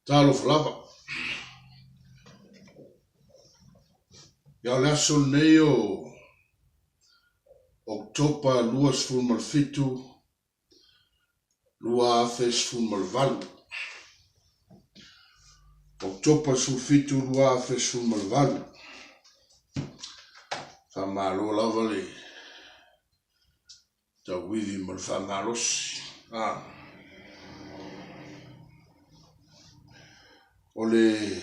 Talo falava. Ia le aso nei o Oktopa luas fulmal fitu, lua afes fulmal valu. Oktopa sul fitu, lua afes fulmal valu. Whamalo lava le ta wivi mal whamarosi. O le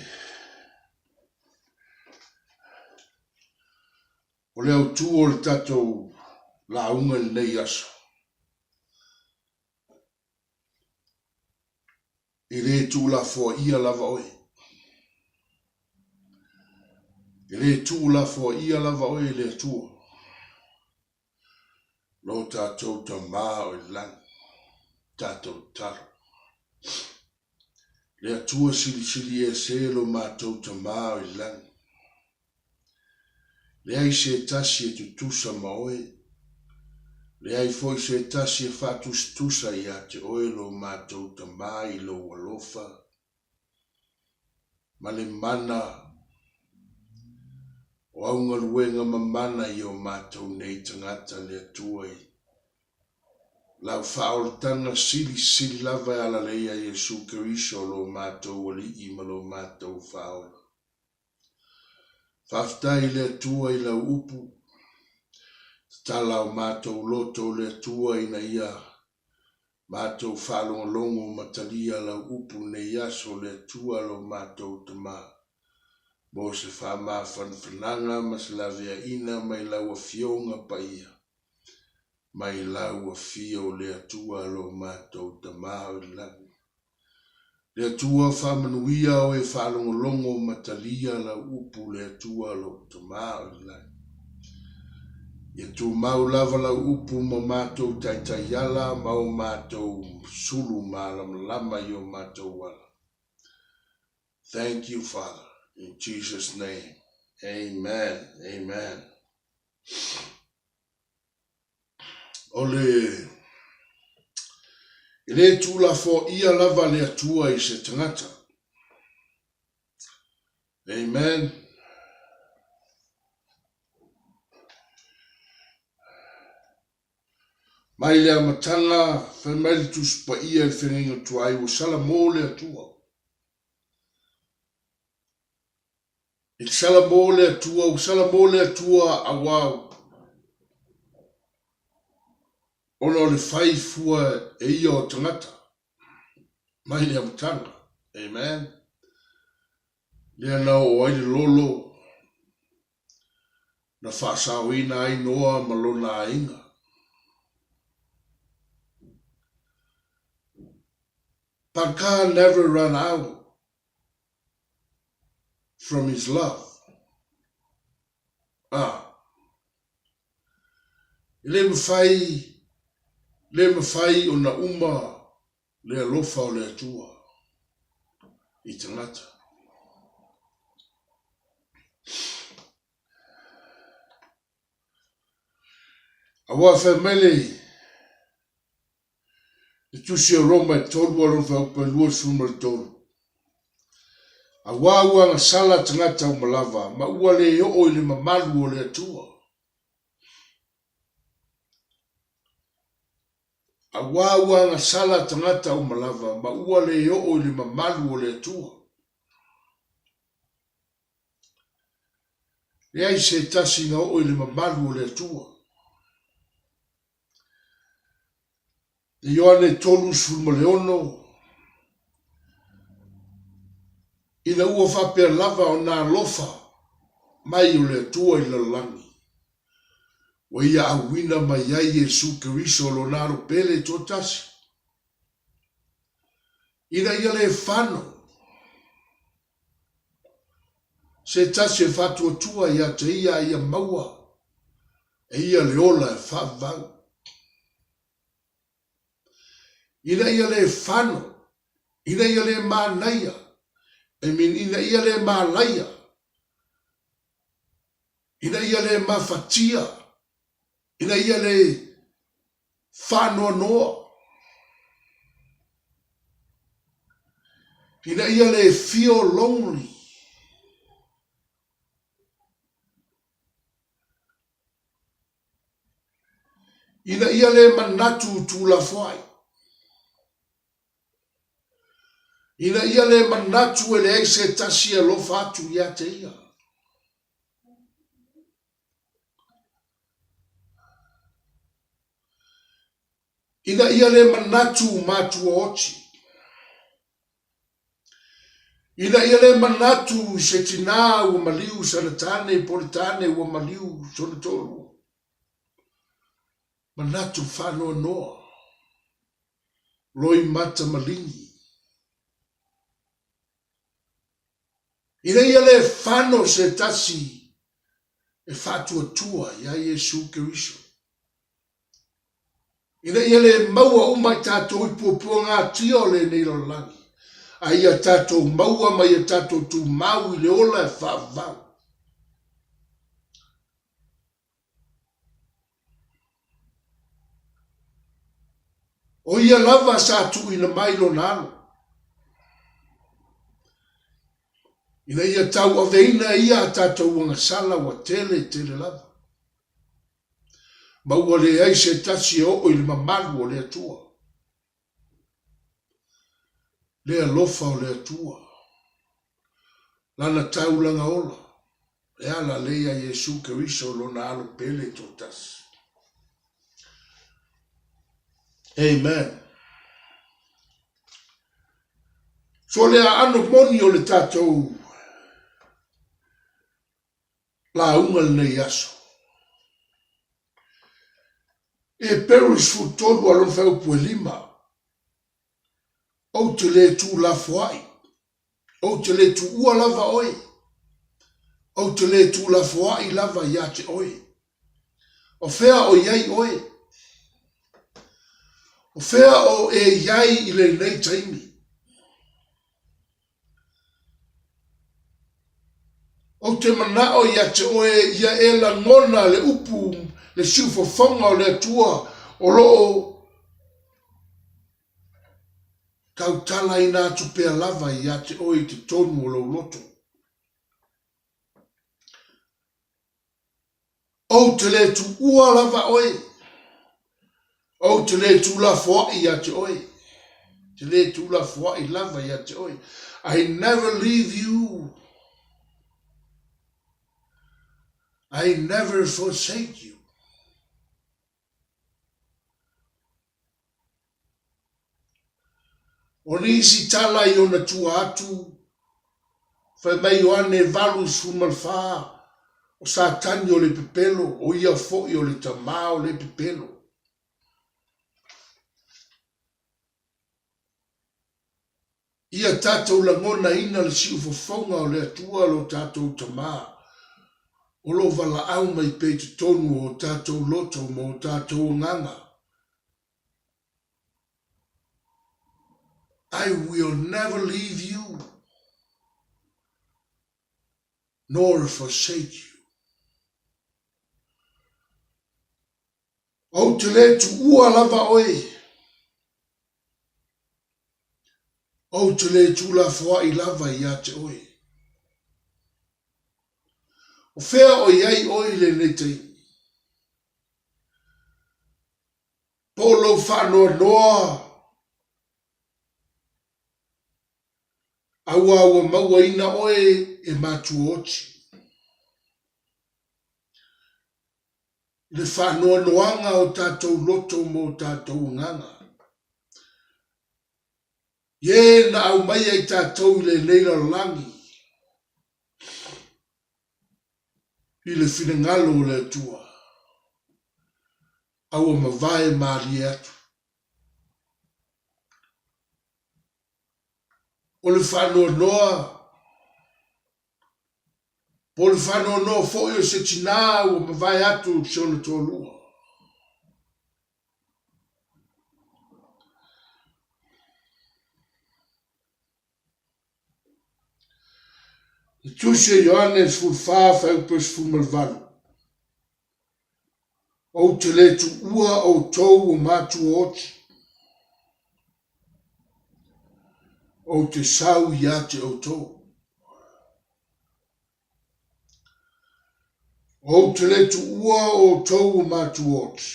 au tu o le tatou la unga nei aso. I le tu la fo ia lava oe. I le tu la fo ia lava oe le atua. Lo tatou ta maa o lang. Tatou taro. Le atua sili e se lo mātou ta maa o lang. Le ai se tasi e tutusa ma oe. Le ai foi se tasi e fatus tusa i ate oe lo mātou ta maa i lo walofa. Ma le mana o aunga luenga ma mana i o mātou nei tangata le atua i. Lau whaoltanga sili lava e ala leia Jesu Keriso lo mātou wali i ma lo mātou whaola. Whaftai le atua i lau upu. Tala o mātou loto le atua i na ia. Mātou whalongalongo matalia lau upu ne iaso le atua lo mātou tama. Mo se whama whanwhananga ma se lavea ina mai lau a fionga pa ia. Mai lau a fio le atua lo mātou tama o langi. Le atua whamanuia o e whalongolongo matalia lau upu le atua lo tama o langi. Ia tu mau lava lau upu ma mātou taitaiala ma o mātou sulu lama i o mātou wala. Thank you, Father. In Jesus' name. Amen. Amen. Ole ile tu la fo ia lava le atua i se tangata. Amen. Mai le amatanga whamelitus pa ia i whenenga tuai o sala mō le atua. I sala mō le atua, o sala mō le atua a wau. Ono le whai fua e ia o tangata. Mai le amatanga. Amen. Lea nao o aile lolo. Na whaasawina ai noa malona a inga. But God never run out from his love. Le mawhai o na uma le alofa o le atua i tangata. Awa whamele e tusi o Roma e tolu aron whaupa lua sumar tolu. Awa ua nga sala tangata o malava, ma ua le o ile mamalu o le atua. Awa ua nga sala tangata o malava, ma ua le o ile mamalu o le atua. Le ai se tasi nga o ile mamalu o le atua. Le Ioane tolu sulma leono. Ina ua whapea lava o nā lofa mai o le atua i lalangi. Wa ia awina mai ai Jesu Keriso lo naro pele tō tasi. Ina ia le whano. Se tasi e whatua tua ia te ia maua. E ia le ola e whavau. Ina ia le whano. Ina ia le mānaia. Ina ia le mālaia. Ina ia le mawhatia. Ina ia le whanoa noa. Ina ia le feel lonely. Ina ia le manatu tu la fwai. Ina ia le manatu e le eise tasi e lo fatu ia te ia. Ina ia le manatu matu ochi. Ina ia le manatu se tina ua maliu sanatane politane ua maliu sonatolu. Manatu whanoa noa. Roi mata malingi. Ina ia le whano se tasi e whatua tua ia Yesu Keriso. Ina ia le maua umai tātou i pua ngā tia o le nei langi. A ia tātou maua mai a tātou tu mau i le ola e whaavau. O ia lava sa tu ina mailo nalo. Ina ia tau a veina ia a tātou wanga sala wa tele lava. Maua le ai se tasi o i le mamalu o le atua. Le alofa o le atua. Lana tau langa ola. E ala leia Yesu Keriso lo na alo pele totas. Amen. So le ano moni o le tātou la ungal nei aso. E perus futolu alon feu pue lima. O te le tu la fuai. O te le tu ua lava oi. O te le tu la fuai lava ia te oi. O fea o iai oi. O fea o e iai i le nei taimi. O te mana o ia te oe ia e la ngona le upu le siufofonga o le atua o loo tautala i nā tupea lava ia te oe te tonu o lo loto. O te le tu ua lava oe. O te le tu la foa ia te oe. Te le tu la foa i lava ia te oe. I never leave you. I never forsake you. O nisi tala i ona tua atu. Fai mai o ane valu sumalfa. O sa tani o le pepelo. O ia foi o le tamao le pepelo. Ia tātou langona ina le siufofonga o le atua lo tātou tamaa. O lo vala au mai pe te tonu o tātou loto mo tātou nganga. I will never leave you, nor forsake you. O te le tu ua lava oe. O te le tu la foa i lava ia te oe. O fea o iai oi le netei. Polo whanoa noa. Aua aua maua ina oe e matu oti. Le whanoa noanga o tātou loto mo tātou nganga. Ye na au mai ai tātou le leila langi. I le finangalo le tua. Aua mawai maari atu. O le whanoa noa. Po le whanoa noa fo i o se tina ua mawai atu se ona tōlua. I tuse Ioannes fulfa faupes fumalvalu. O te le tu ua o tau o matu oti. o te sau ia te outou. O te letu ua o tou matu oti.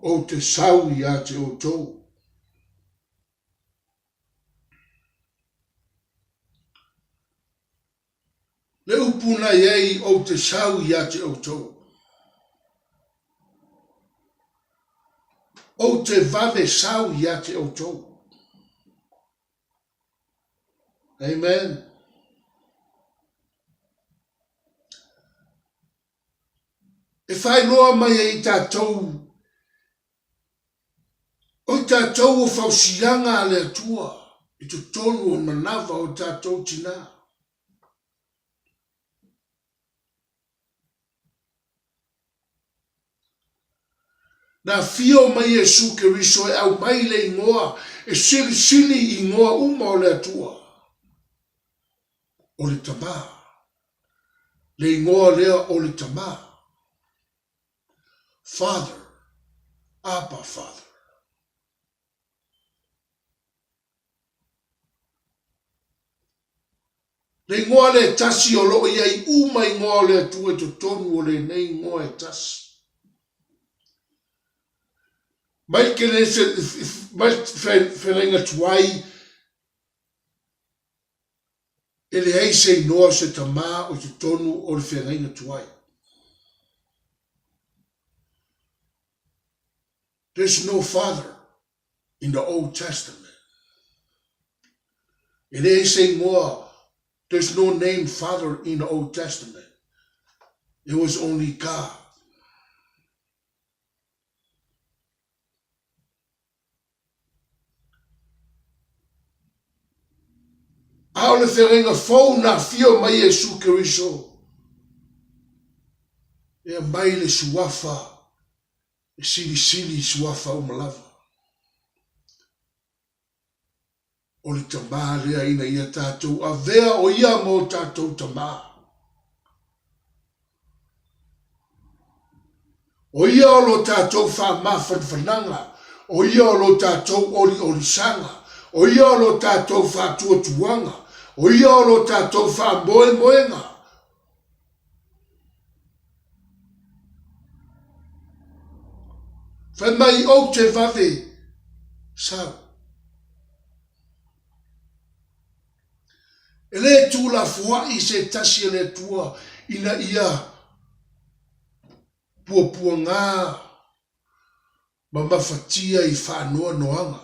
O te sau ia te outou. Le upuna iei o te sau ia te outou. O te vave sau ia te outou. Amen. E whai loa mai e tātou. O tātou o whausianga le atua. I tu tonu o manawa o tātou tina. Na fio mai e suke riso e au mai le ingoa. E sili sili ingoa uma o le atua. O le tama. Le ingoa lea o le tama. Father. Abba Father. Le ingoa le tasi o loo iai uma ingoa le atua e tu tonu o le nei ingoa e tasi. Mai ke le se mai whenenga tuai e le hei se noa se tamā o te tonu o le whenenga tuai. There's no father in the Old Testament. E le hei se noa, there's no named father in the Old Testament. It was only God. Ao le whenenga fau na fio mai e su keriso. E mai le suafa. E sili sili suafa o malava. O le tamā lea ina ia tātou. A vea o ia mo tātou tamā. O ia o lo tātou wha mawhanwhananga. O ia o lo tātou oli oli sanga. O ia o lo tātou wha tuatuanga. O ia o lo tātou wha moe moenga. Whai mai o te vave sau. E le tū la fua i se tasi le tua ina ia pua ngā ma mawhatia i whanua noanga.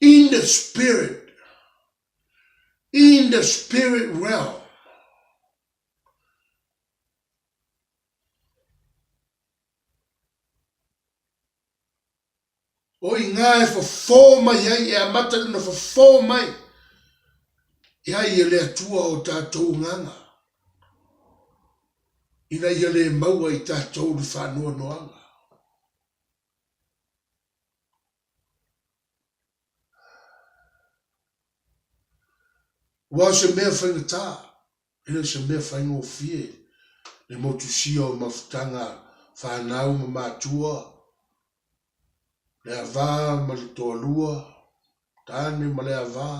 In the spirit realm, o i ngā e whawhō mai hei e amata na whawhō mai i hei e le atua o tātou nganga. Ina ia le maua i tātou le whanua noanga. Wa se mea whaingatā, ina se mea whaingo fie, le motusia o mawhutanga whanau ma mātua, le avā ma le toa lua, tāne ma le avā.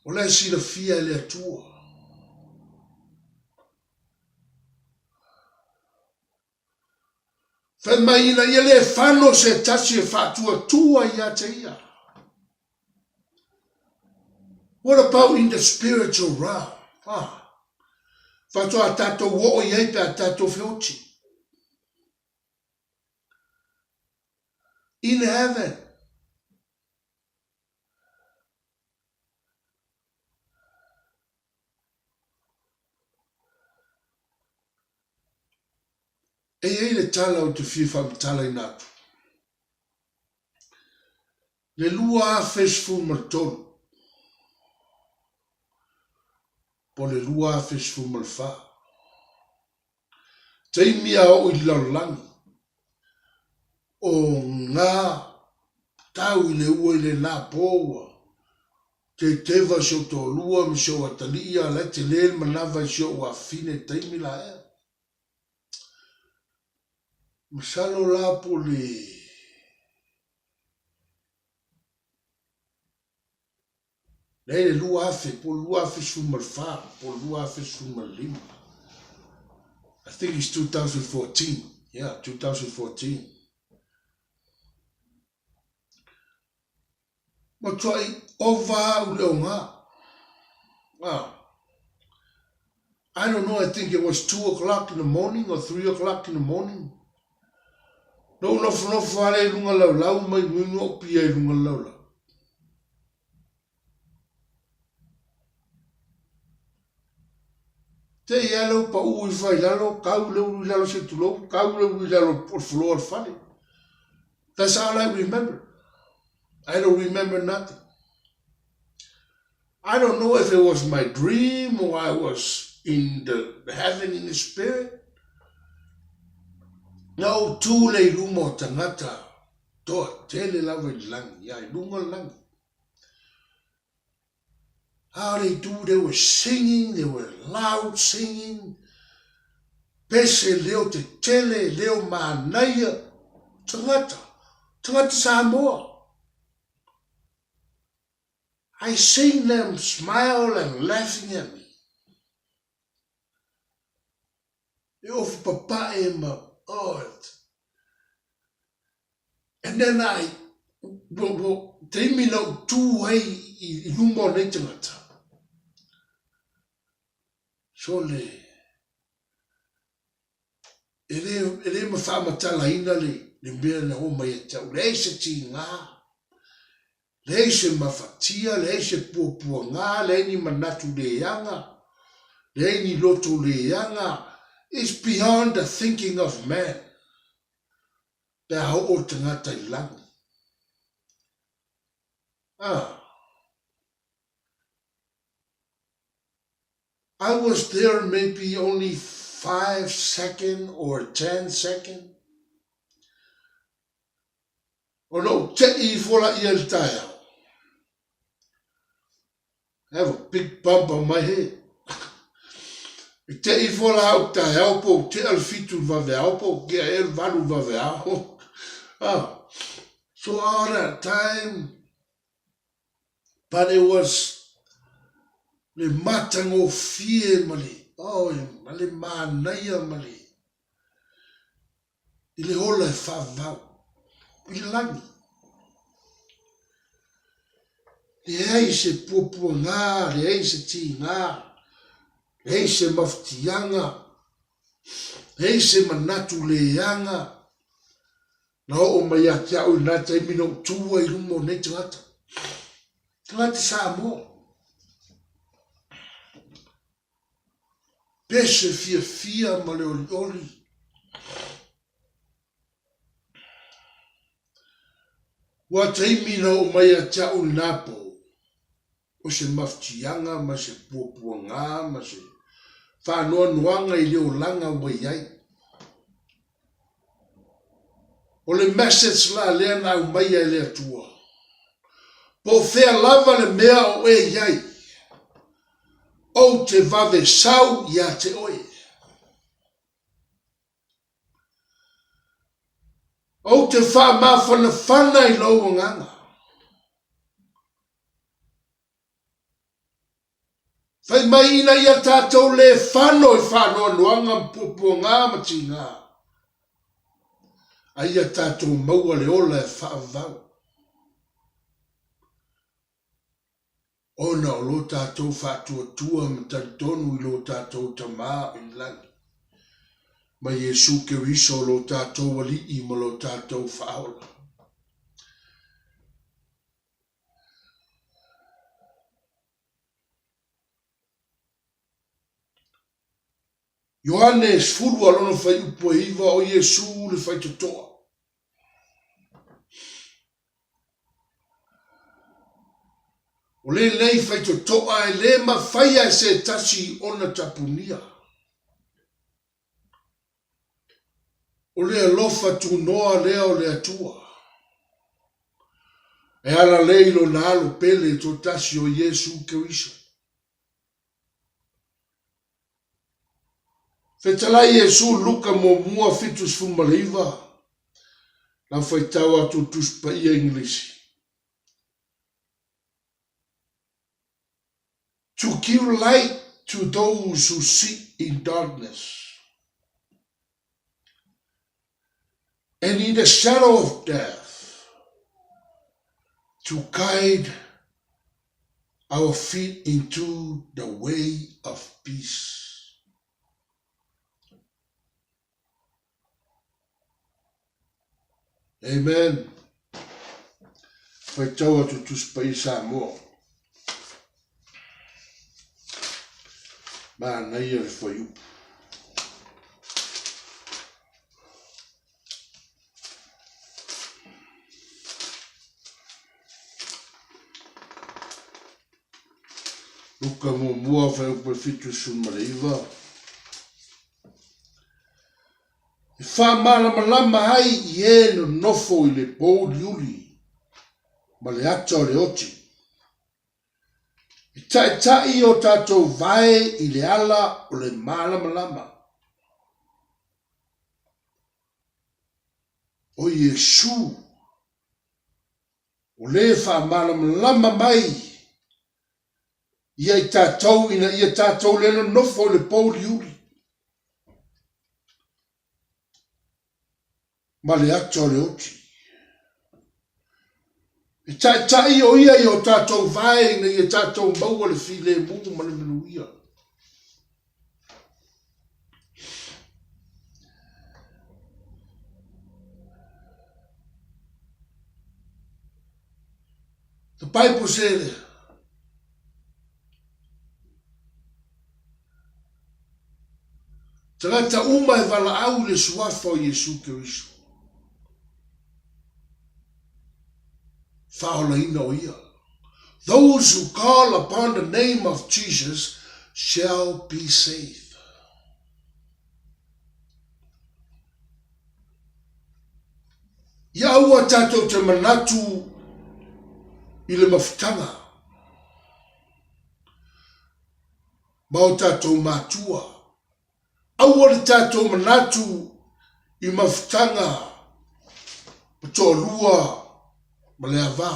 O le sila fia le atua. Whai mai ina ia le whano se tasi e whatua tua ia te ia. What about in the spiritual realm? Whatua tato wo o iei pe a tato whioti. In heaven. E ei le tala o te whiwha tala i natu. Le lua a festival martonu. Po le lua a festival malwha. Teimia o i laulangi. O ngā tau i le ua i le nā pōua. Te tewa sio tō lua mi sio atalia le te lel manawa sio wa fine teimi la ea. Masalo la po le lua afe, po lua afe sumalfa, po lua afe sumalima. I think it's 2014. Yeah, 2014. Matwai ova uleonga. Wow. I don't know, I think it was 2 o'clock in the morning or 3 o'clock in the morning. No fale lunga lau mai nguingo pia lunga lau. Te yalo pa ui fai lalo, kau leu lalo se tulo, kau leu lalo por floor fale. That's all I remember. I don't remember nothing. I don't know if it was my dream or I was in the heaven in the spirit. No, tu le lumo tangata. Toa, tele lava langi, ya lunga langi. How they do, they were singing, they were loud singing. Pese leo te tele, leo manaya. Tangata Samoa. I seen them smile and laughing at me. Yo papa ema, oh. And then I, te mi no tu hei I lumbo nei tangata. So ele ma whamatala ina le mea na o mai atau. Le se ti ngā. Le se mawhatia, le se puapua ngā, le ni manatu le yanga. Le ni loto le yanga. It's beyond the thinking of man. Pea ho o tangata I langi. I was there maybe only 5 seconds or 10 seconds. Oh no, te I fola I el taia. I have a big bump on my head. Te I fola au taia po te alfitu vaveao po kia el valu vaveao. So all that time, but it was le matango fie mali. Oh, mali manaya mali. I le hola e whavau. I langi. Le ei se puapua ngā, le ei se ti ngā, le ei se maftianga, le ei se manatu leanga. Na o mai ati au nā tai mino tua I lumo nei tangata. Tangata Samoa. Pese fia ma le oli. Wa taimi na o mai ati au napo. O se maftianga ma se puapua ngā ma se whanoa nuanga I leo langa wai ai. O le message la lea na au mai ai lea tua. Po fea lava le mea o e iai. O te vave sau ia te oe. O te wha mawhana I lau nganga. Whai mai ina ia tātou le whano I whanoa nuanga puapua ngā mati ngā. A ia tātou maua le ola e whaavau. Ona o lo tātou whātua ma taritonu I lo tātou tamā I langi. Ma Yesu ke riso lo tātou wali I ma lo tātou whaola. Iohannes fulu alona whai upo iwa o Yesu le whai totoa. O le lei whai totoa e le ma whaia se tasi ona tapunia. O le alofa tu noa lea o le atua. E ala leilo na alo pele to tasi o Yesu ke riso. Fetalai Iesu luka mo mua fitus fumaleiva. Na faitau atu tus pa ia English. To give light to those who sit in darkness and in the shadow of death, to guide our feet into the way of peace. Amen. Faitau atu tus pa ia Samoa. Mana ia le foi upu. Luka mo mua fai upu fitu sumareiva. I wha malama hai I e no nofo I le pou liuli. Ma le ato le oti. I tai o tātou vai I le ala o le malama. O Iesu. O le wha malama mai. Ia I tātou ina ia tātou le no nofo le pou liuli. Ma le ato le oti. I tai o ia I o tātou vai na ia tātou maua le file mungu ma le menuia. The Bible said, Tagata uma e wala au le suafa o Iesu Keriso. Whaolaina o ia. Those who call upon the name of Jesus shall be saved. Ia ua tātou te manatu I le mafutanga. Mau tātou mātua. Aua le tātou manatu I mafutanga. Pato lua. Ma le ava.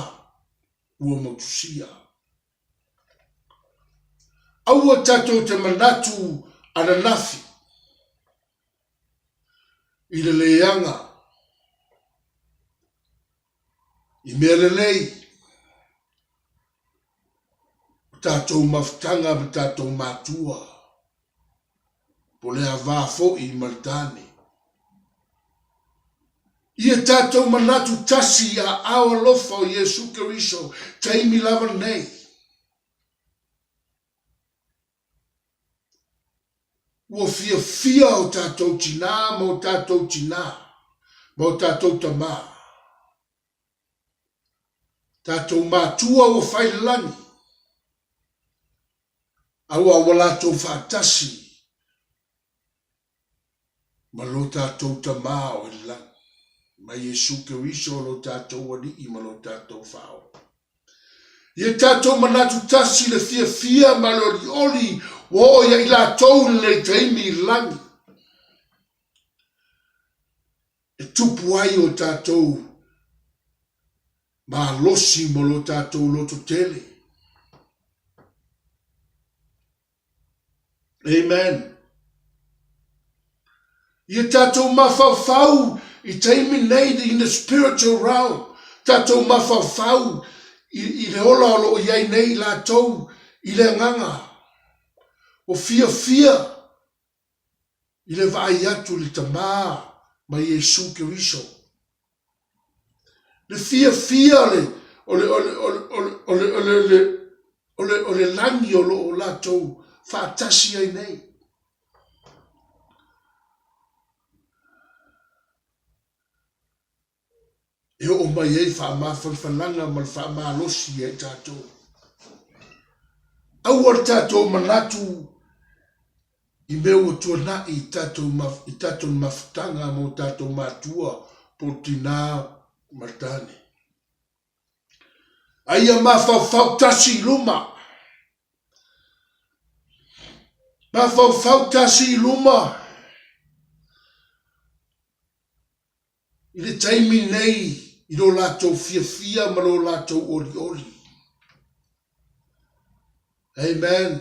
Ua mautusia. Aua tātou te manatu ananafi. I le leanga. I mea lelei. Tātou mafutanga ma tātou mātua. Po le ava fo'i I Maltane. Ia tātou manatu tasi a awa lofa o Iesu Keriso, taimi lava nei. Ua fia o tātou tina, ma o tātou tina, ma o tātou tama. Tātou mātua o whailani. Aua walatou whātasi. Ma lo tātou tama o ilang. Ma Iesu Keriso lo tātou wali I ma lo tātou whao. Ia tātou manatu tasi le fia ma lo li oli wa o ia I lātou le taimi langi. E tupu ai o tātou ma losi ma lo tātou loto tele. Amen. Ia tātou mawhawhau I taimi nei in the spiritual realm. Tātou mawhawhau I le ola o iai nei lātou I le nganga. O fia. I le vai atu le tamā ma Iesu Keriso. Le fia le o le langi o lātou whātasi ai nei. E o mai ei whaamawhalanga ma whaamalosi e tātou. Au ar tātou manatu I meo tua na I tātou mawhtanga mo tātou mātua po tina Maltane. Aia mawhawhau tasi luma. Mawhawhau tasi luma. I le taimi nei, i lo lātou fia ma lo lātou oli. Amen.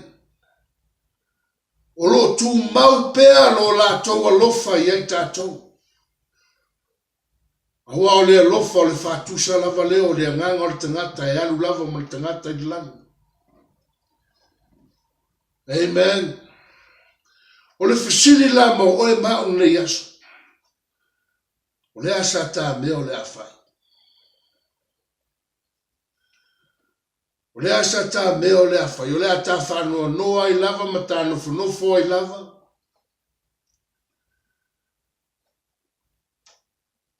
O lo tu mau pea lo lātou alofa i ai tātou. Awa o le alofa o le whātusa lava leo o le anganga o le tangata e alu lava ma le tangata i langi. Amen. O le fasili la ma o e maung le yaso. O le asa tā mea o le awhai. O le asa tā mea o le awhai. O le ata whanua noa i lava ma tā nofo i lava.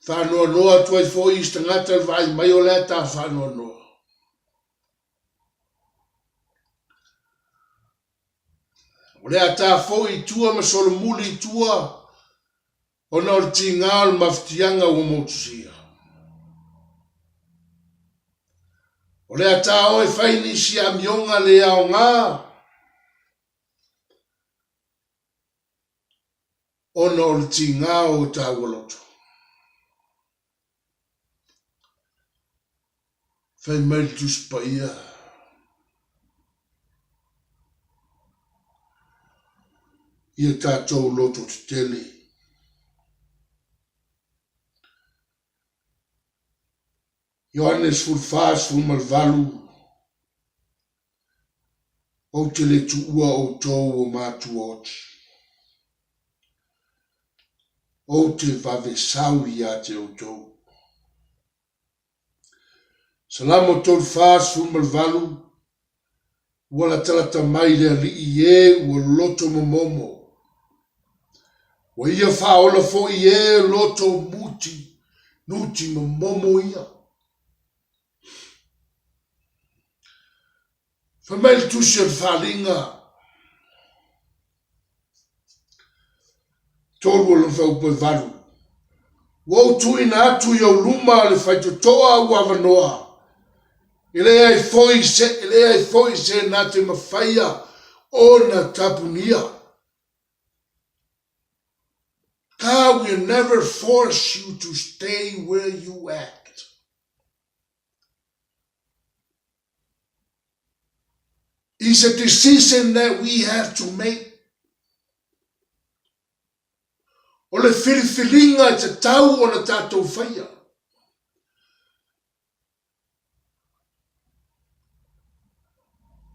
Whanua noa tuai fo i stangata i vai mai o le ata whanua noa. O le ata fo i tua ma solo muli i tua. O na o le tingal maftianga o motusia. O le ata o e whaini si a mionga le ao ngā. O na o le tinga o ta waloto. Whai mai tus pa ia. Ia tātou loto te tele. Ioannes fulfas fulmalvalu. O te le tuua o tau o mātu oti. O te vave sau ia te o tau. Salamo tol fas fulmalvalu. Wala talata mai le ali ie ua loto momomo. Wa ia whaola fo ie loto nuti momomo ia. Whamel tusi al whalinga. Tolu ala whaupai varu. Wau tuina atu iau luma le whaitotoa ua wanoa. Ele ai foi se na te mawhaia o na tapunia. God will never force you to stay where you at. It's a decision that we have to make. O le whiriwhiringa te tau o na tātou whaia.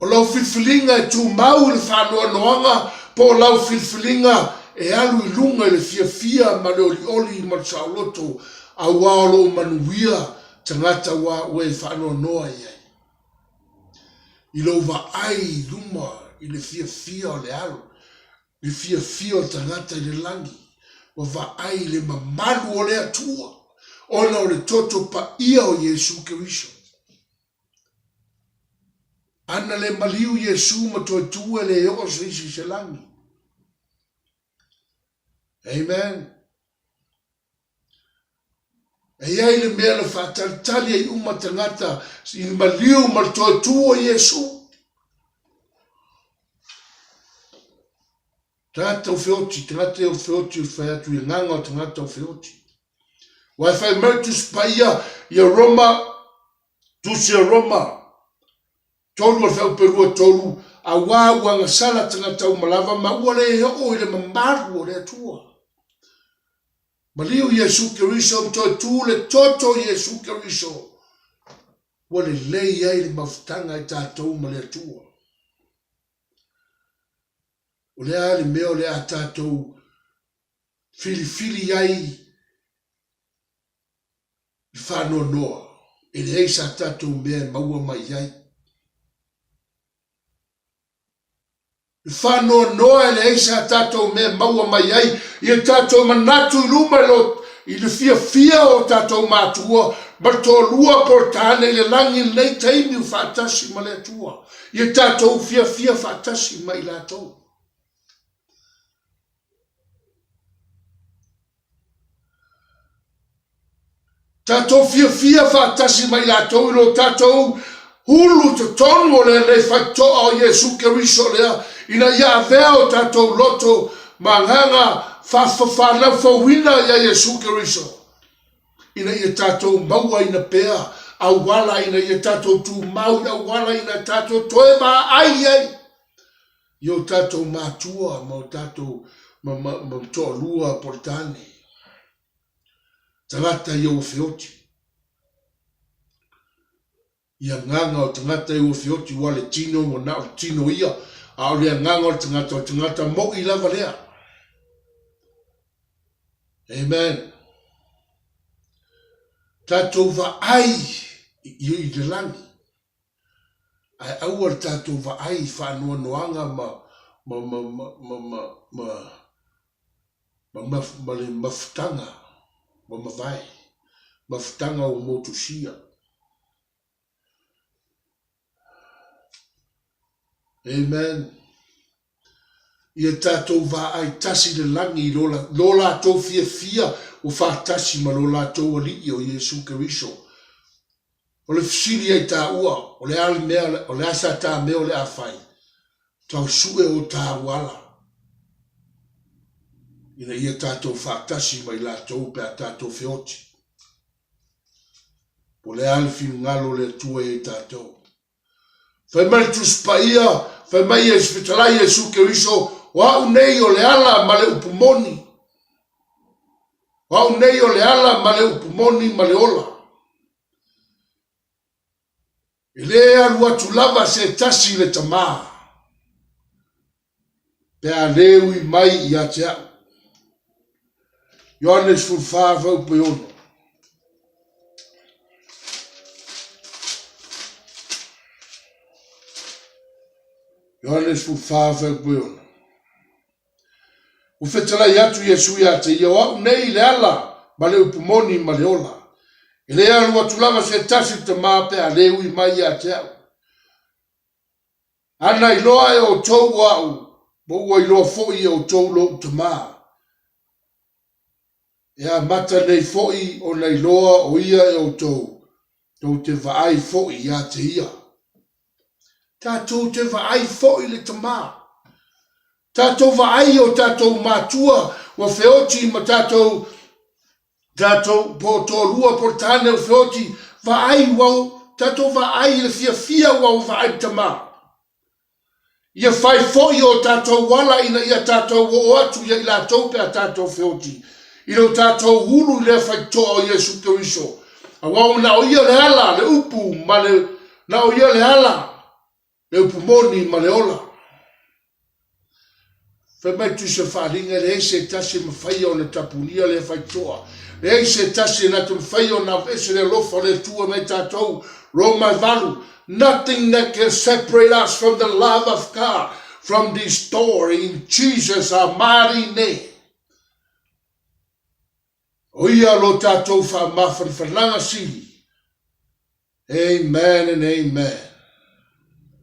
O lau whiriwhiringa e tū mau le whanua noanga, po lau whiriwhiringa e alu I lunga le fia ma le oli ma le sauloto a wālo manuia tangata wa ue whanua noa iai. I lo va ai luma I le fia o le alu. Le fia o tangata I le langi. O va ai le mamalu o le atua. Ona o le toto pa ia o Yesu Keriso. Ana le maliu Yesu ma toitua le o se langi. Amen. E iai le mea le whātalitali ai uma tangata I maliu ma toitua Yesu. Tangata o whioti o whaiatu I nganga o tangata o whioti. Wai whai mautus pa ia I a Roma, tusi a Roma. Tolu ma whau perua tolu, a wāwanga sala tangata o malava, ma ua le o I le mamaru o le atua. Maliu Yesu Keriso, mtoa le toto Yesu Keriso. Ua le lei ai le mafutanga I tātou ma le atua. O le a le mea o le a tātou fili ai I whanua noa. E le eisa tātou mea maua mai ai. I whanua noa e le eisa tātou mea maua mai ai. I tātou manatu I luma I le fia o tātou mātua. Ma tō lua portane le langi nei taimi U whātasi ma le atua. I tātou fia whātasi mai lātou. Tātou fia whātasi mai lātou I lo tātou hulu te tonu o le nei whaitoa o Yesu Keriso lea ina ia vea o tātou loto ma nganga whawhana whawina ia Yesu Keriso. ina ia tātou maua ina pea, au wala ina ia tātou tū mau, au wala ina tātou toe mā ai ai. Io tātou mātua, ma tātou ma toa lua portane. Tangata ia whioti. Ia nganga o tangata ia whioti wale tino mo na o tino ia. A o lea nganga o tangata mo i lava lea. Amen. Tātou va ai i te langi. Ai aua tātou va ai whanua noanga mafutanga. Mavai. Mafutanga o motusia. Amen. Ia tātou va ai tasi le langi lola tau fia o whātasi ma lola tau alii o Iesu Keriso. O le fisiri ai tā ua, o le ali mea, o le asa tā mea o le awhai. Tau sue o tā wala. Ina ia tātou whātasi mai la tau pe a tātou whioti. O le ali finu ngalo le tua e tātou. Whai mai tuspa ia, whai mai e spitalai Iesu Keriso, wau nei o le ala ma le upumoni. Wau nei o le ala ma le upumoni ma le ola. E le alu atu lava se tasi le tamaa. Pe a lewi mai i ate au. Ioannes fulfafa upe ono. Ioannes fulfafa upe ono. O fetalai atu Iesu ia te ia wau nei le ala ma le upumoni ma le ola. E le alu atu lava se tasi te maa pe a lewi mai ia te au. Ana i loa e o tau wau, mo ua i loa foi e o tau lo te maa. E a mata nei foi o nei loa o ia e o tau, tau te vaai foi ia te ia. Tātou te vaai foi le te maa. Tātou vaai o tātou mātua, o whioti ma tātou po tō lua portane o whioti, vaai wau, tātou vaai le fia wau vaai te maa. Ia whai foi o tātou wala ina ia tātou o atu ia i la taupe a tātou whioti. Ino tātou hulu le whai toa o Iesu Keriso. A wau na o ia le ala, le upu, ma le, na o ia le ala, le upu moni ma le ola. Whai mai tu se wharinga le eise tasi ma whai o le tapunia le whai toa. Le eise tasi na tu whai o na vese le lofa le tua mai tātou, Roma valu. Nothing that can separate us from the love of God, from this story in Jesus' mighty name. O ia lo tātou wha mawhanwhananga sili. Amen and amen.